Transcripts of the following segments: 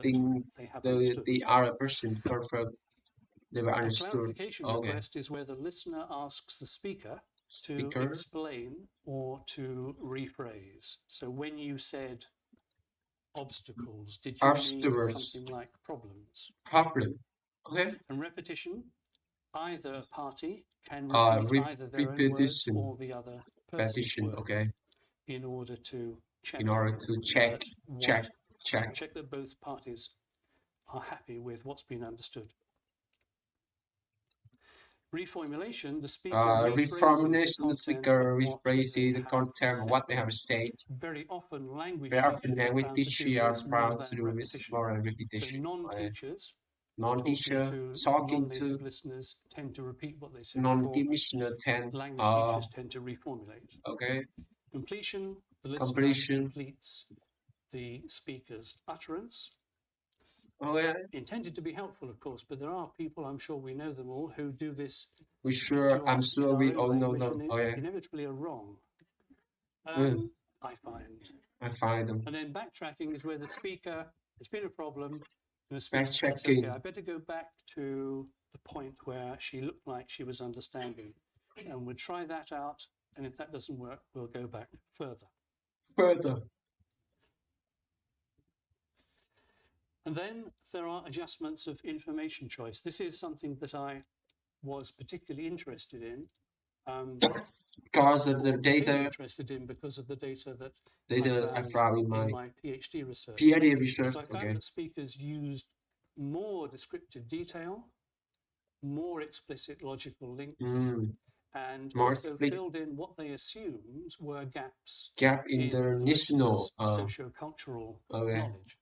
letting they have the understood. other person confirm they were A understood. clarification Okay. request is where the listener asks the speaker to Speaker. explain or to rephrase. So when you said obstacles, did you mean Obstacles. something like problems? Problem. Okay. And repetition, either party can repeat either their own words Repetition. or the other person's Repetition. words Okay. in order to check In order to check that both parties are happy with what's been understood. Reformulation, the speaker reformulation, the speaker rephrases the content of what they have said. Very often language teachers are found to do this more than repetition. So non-teachers non-teacher talking to listeners tend to repeat what they said non-commissioner tend language teachers tend to reformulate. Okay. Completion, the listener completes the speaker's utterance. Oh, yeah. Intended to be helpful, of course, but there are people, I'm sure we know them all, who do this. I'm sure we all know them. Oh, yeah. Inevitably are wrong. I find them. And then backtracking is where the speaker, it's been a problem. And the speaker says, okay, I better go back to the point where she looked like she was understanding. And we'll try that out. And if that doesn't work, we'll go back further. And then there are adjustments of information choice. This is something that I was particularly interested in. Because of the data. Because of the data that I found in my PhD research. So I found that speakers used more descriptive detail, more explicit logical links, and also filled in what they assumed were gaps in the listener's socio-cultural knowledge.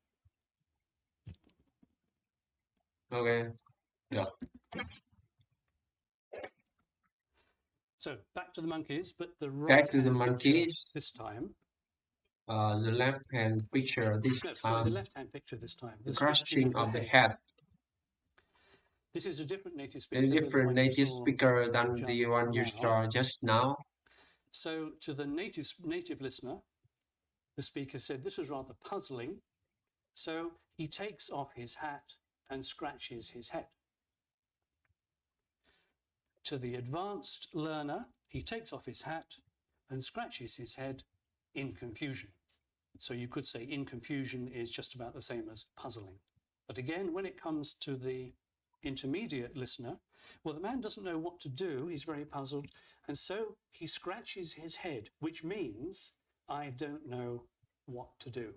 Okay. Yeah. So back to the monkeys, but the right back to the monkeys this time. The left-hand picture this time. Sorry, the left-hand picture this time. The scratching of the head. This is a different native speaker. A different native speaker than the one you saw just now. So to the native listener, the speaker said this was rather puzzling. So he takes off his hat and scratches his head. To the advanced learner, he takes off his hat and scratches his head in confusion. So you could say in confusion is just about the same as puzzling. But again, when it comes to the intermediate listener, well, the man doesn't know what to do. He's very puzzled. And so he scratches his head, which means I don't know what to do.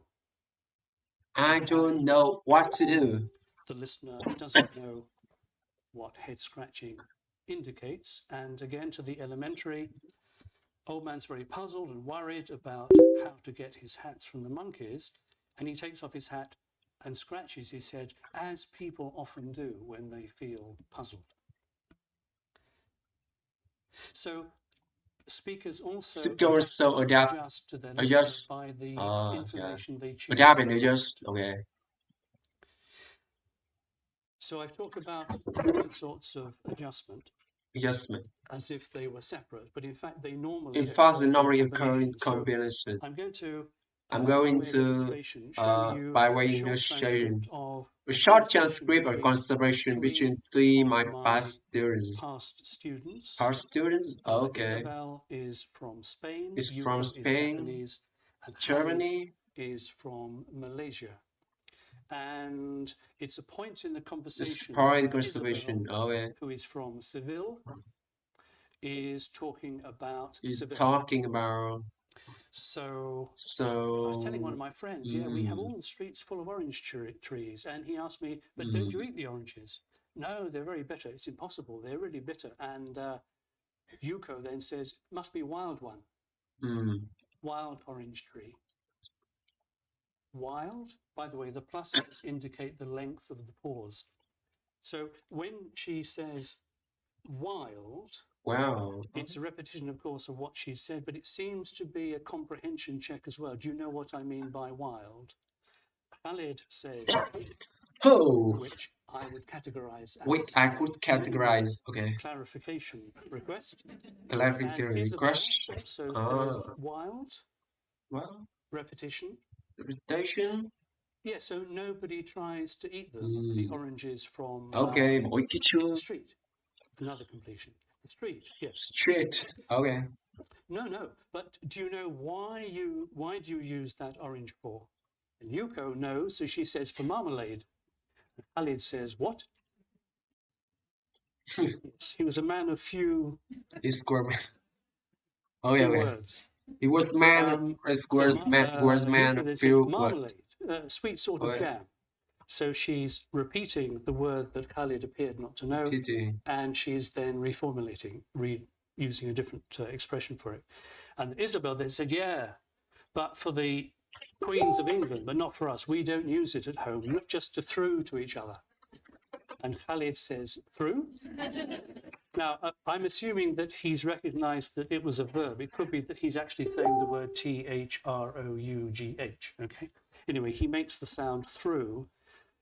I don't know what to do. The listener doesn't know what head scratching indicates. And again, to the elementary, old man's very puzzled and worried about how to get his hats from the monkeys, and he takes off his hat and scratches his head, as people often do when they feel puzzled. So speakers also adjust to their listeners by the information they choose. Okay. So I've talked about different sorts of adjustment. As if they were separate, but in fact they normally occur in combination. I'm going to by way of illustration, a short transcript of conversation between three my past students. Past students? Okay. Isabel is from Spain. Is from Spain. Japanese, and Germany is from Malaysia. And it's a point in the conversation. Isabel, who is from Seville, is talking about Seville. So I was telling one of my friends, we have all the streets full of orange trees. And he asked me, but don't you eat the oranges? No, they're very bitter. It's impossible. They're really bitter. And Yuko then says, must be wild one. Wild orange tree. Wild, by the way, the pluses indicate the length of the pause. So when she says wild, it's a repetition, of course, of what she said, but it seems to be a comprehension check as well. Do you know what I mean by wild? Khalid says, which I would categorize as clarification request. So wild, repetition, Yeah, so nobody tries to eat them, the oranges from Okay, the street. Another completion. The street, yes. Street. Okay. No. But do you know why do you use that orange for? And Yuko knows, so she says for marmalade. And Khalid says, what? Yes, he was a man of few Okay. words. He was man. Was man of few marmalade, sweet sort of jam. So she's repeating the word that Khalid appeared not to know, and she's then reformulating, using a different expression for it. And Isabel then said, yeah, but for the Queens of England, but not for us. We don't use it at home, not just to through to each other. And Khalid says, through? Now, I'm assuming that he's recognized that it was a verb. It could be that he's actually saying the word Through. Okay. Anyway, he makes the sound through.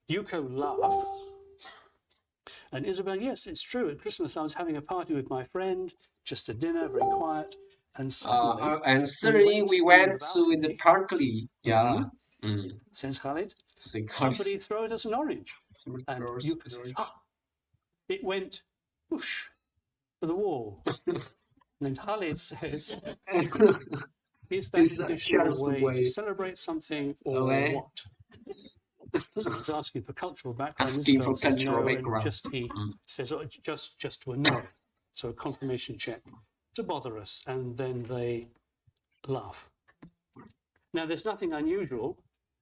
Yuko laughs. And Isabel, yes, it's true. At Christmas, I was having a party with my friend, just a dinner, very quiet. And suddenly we went to the party. Yeah. Says Khalid. Somebody throws us an orange. And Yuko says, it went whoosh to the wall. And then Khalid says, is that a traditional way to celebrate something or what? He's asking for cultural background. Asking for cultural background. He says, just to a no. So a confirmation check to bother us. And then they laugh. Now, there's nothing unusual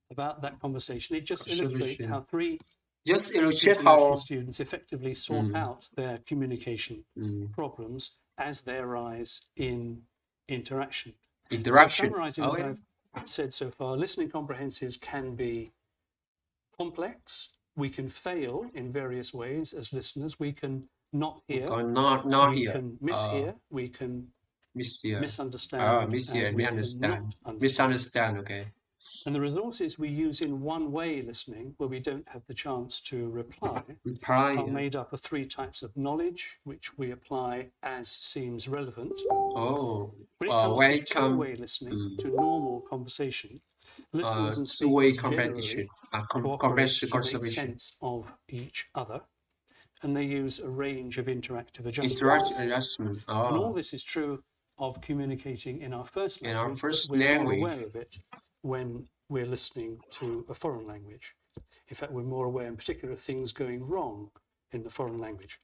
about that conversation. It just illustrates how three students effectively sort out their communication problems as they arise in interaction. So summarizing what I've said so far, listening comprehensives can be complex. We can fail in various ways as listeners. We can not hear. We can mishear. We can misunderstand. Misunderstand. Okay. And the resources we use in one-way listening, where we don't have the chance to reply are made up of three types of knowledge, which we apply as seems relevant. When it comes to two-way listening, to normal conversation, listeners and speakers generally cooperate to make sense of each other, and they use a range of interactive adjustments. And all this is true of communicating in our first language. We're more aware of it when we're listening to a foreign language. In fact, we're more aware in particular of things going wrong in the foreign language.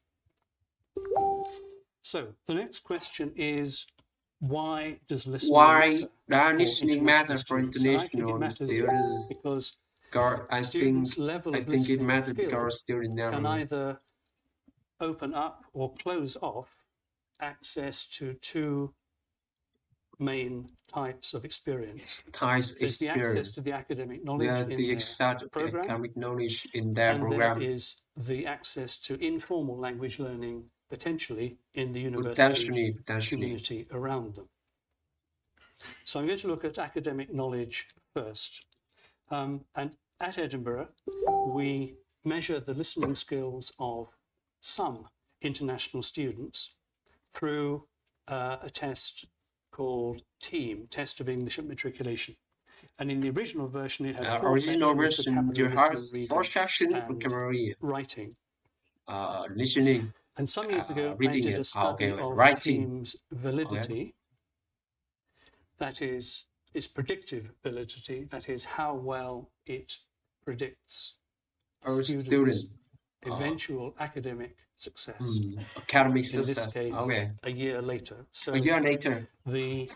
So the next question is, why does listening matter for international students? Because students' level of listening skills can either open up or close off access to two main types of experience. There's the access to the academic knowledge in their program, there is the access to informal language learning, potentially in the university community around them. So I'm going to look at academic knowledge first. And at Edinburgh, we measure the listening skills of some international students through a test called TEAM, Test of English at Matriculation. And in the original version, it had four sections, writing, listening. And some years ago, I did a study of TEAM's validity. That is, its predictive validity. That is, how well it predicts students' eventual academic success. Academic success. In this case, a year later. So a year later. The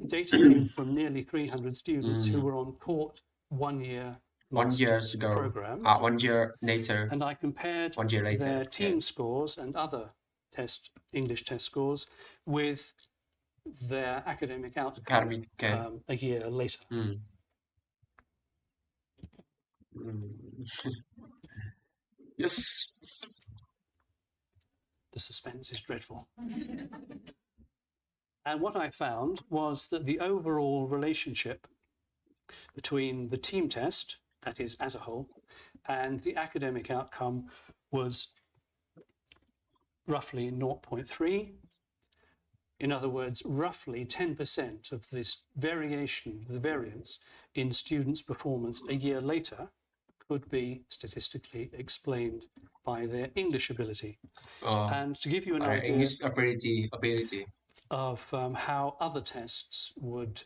data came from nearly 300 students who were on COURT 1 year programs. 1 year later. And I compared their TEAM scores and other English test scores with their academic outcome a year later. Yes. The suspense is dreadful. And what I found was that the overall relationship between the TEAM test, that is as a whole, and the academic outcome was roughly 0.3. In other words, roughly 10% of this variation, the variance in students' performance a year later, could be statistically explained by their English ability. And to give you an idea English ability of how other tests would